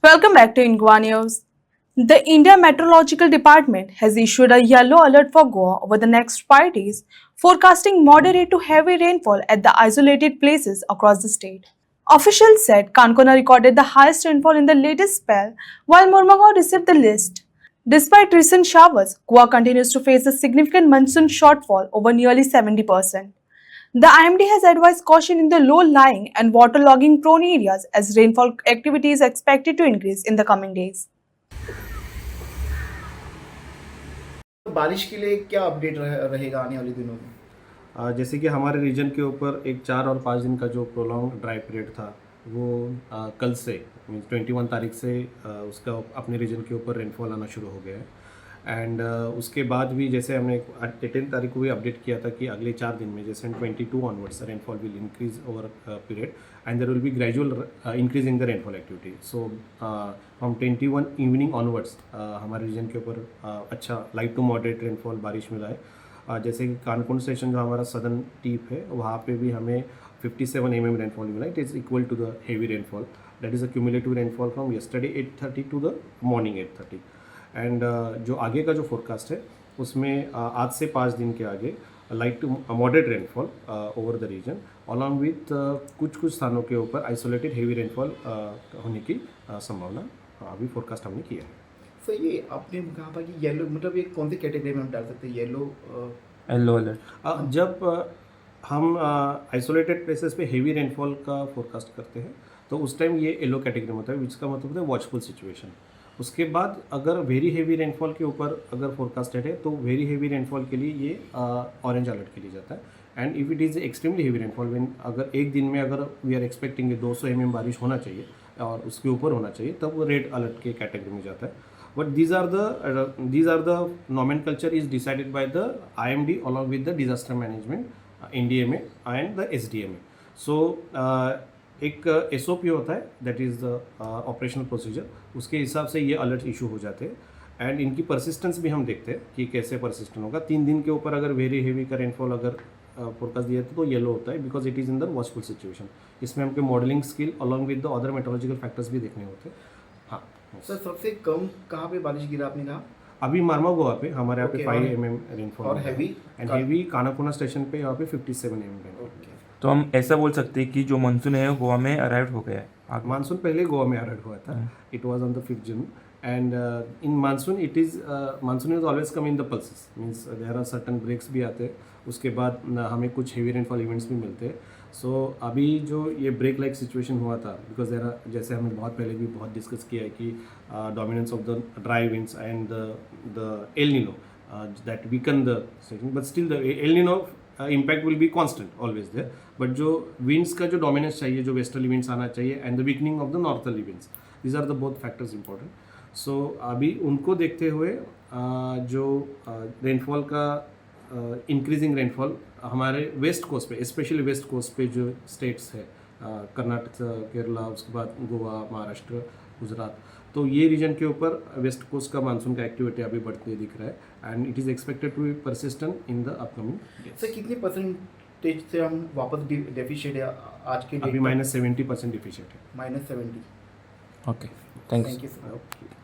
Welcome back to Ingwa News. The India Meteorological Department has issued a yellow alert for Goa over the next 5 days, forecasting moderate to heavy rainfall at the isolated places across the state. Officials said Kankona recorded the highest rainfall in the latest spell, while Mormugao received the least. Despite recent showers, Goa continues to face a significant monsoon shortfall over nearly 70%. The IMD has advised caution in the low-lying and waterlogging prone areas as rainfall activity is expected to increase in the coming days. बारिश के लिए क्या update रहेगा आने वाले दिनों में? जैसे कि हमारे रीजन के ऊपर एक 4 और 5 दिन का जो प्रोलॉन्ग ड्राई पीरियड था वो कल से मीन्स 21 तारीख से उसका अपने रीजन के ऊपर रेनफॉल आना शुरू हो गया है। एंड उसके बाद भी जैसे हमने 18 तारीख को भी अपडेट किया था कि अगले 4 दिन में जैसे 22 onwards rainfall will increase over period and there will be gradual increase in the rainfall activity. So from 21 evening onwards हमारे रीजन के ऊपर अच्छा लाइट टू मॉडरेट रेनफॉल बारिश मिला है। जैसे कि कानपुर स्टेशन जो हमारा सदर्न टीप है वहाँ पे भी हमें 57 mm रेनफॉल मिला। It is equal to the heavy rainfall, that is a cumulative rainfall from yesterday 8:30 to the morning 8:30। And जो आगे का जो फोरकास्ट है उसमें आज से 5 दिन के आगे light to moderate rainfall over the region along with कुछ स्थानों के ऊपर आइसोलेटेड हेवी रेनफॉल होने की संभावना अभी फोरकास्ट हमने किया है। सर ये आपने कहा था कि येलो मतलब ये कौन सी कैटेगरी में हम डाल सकते हैं? येलो अलर्ट जब हम आइसोलेटेड प्लेसेस पे हेवी रेनफॉल का फोरकास्ट करते हैं तो उस टाइम ये येलो कैटेगरी में होता है, जिसका मतलब होता है वॉचफुल सिचुएशन। उसके बाद अगर वेरी हेवी रेनफॉल के ऊपर अगर फोरकास्टेड है तो वेरी हेवी रेनफॉल के लिए ये ऑरेंज अलर्ट के लिए जाता है। And if it is extremely heavy rainfall when अगर एक दिन में अगर वी आर एक्सपेक्टिंग 200 mm बारिश होना चाहिए और उसके ऊपर होना चाहिए तब वो रेड अलर्ट के कैटेगरी में जाता है। But these are the nomenclature is decided by the IMD along with the disaster management, NDMA and the SDMA. So एक SOP होता है that is the operational procedure, उसके हिसाब से ये अलर्ट इशू हो जाते हैं। एंड इनकी परसिस्टेंस भी हम देखते हैं कि कैसे परसिस्टेंट होगा। 3 दिन के ऊपर अगर वेरी हेवी का रेनफॉल अगर फोरकास्ट दिया तो येलो होता है because it is in the watchful situation. इसमें हमके modelling skill along with the other meteorological factors भी देखने होते हैं। हाँ सर सबसे कम कहाँ पे बारिश गिरा आपने कहा? अभी मार्मा गोवा पे हमारे यहाँ पे 5 mm रेनफॉल और heavy and heavy Canacona station पे यहाँ पे 57 mm रेनफॉल। तो हम ऐसा बोल सकते हैं कि जो मानसून है गोवा में अराइव हो गया है। मानसून पहले गोवा में अराइव हुआ था, it was on the 5th June and in monsoon it is monsoon is always come in the pulses means there are certain breaks भी आते हैं। उसके बाद हमें कुछ हेवी रेनफॉल इवेंट्स भी मिलते हैं। सो अभी जो ये ब्रेक लाइक सिचुएशन हुआ था बिकॉज देयर आर जैसे हमने बहुत पहले भी बहुत डिस्कस किया है कि dominance of the dry winds and the El Nino that weaken the section but still the El Nino impact will be constant always there. But जो विंड्स का जो डोमिनेंस चाहिए, जो वेस्टर्ली विंड्स आना चाहिए and the weakening of the northerly winds, these are the both factors important. So अभी उनको देखते हुए जो रेनफॉल का इंक्रीजिंग रेनफॉल हमारे वेस्ट कोस्ट पे स्पेशली वेस्ट कोस्ट पे जो स्टेट्स है कर्नाटक, केरला, उसके बाद गोवा, महाराष्ट्र, गुजरात, तो ये रीजन के ऊपर वेस्ट कोस्ट का मानसून का एक्टिविटी अभी बढ़ते दिख रहा है and it is expected to be persistent in the upcoming days. Sir कितने परसेंटेज से हम वापस डेफिशिएट है आज के? अभी -70% डिफिशिएंट है। -70। Okay, thanks. Thank you sir. Okay.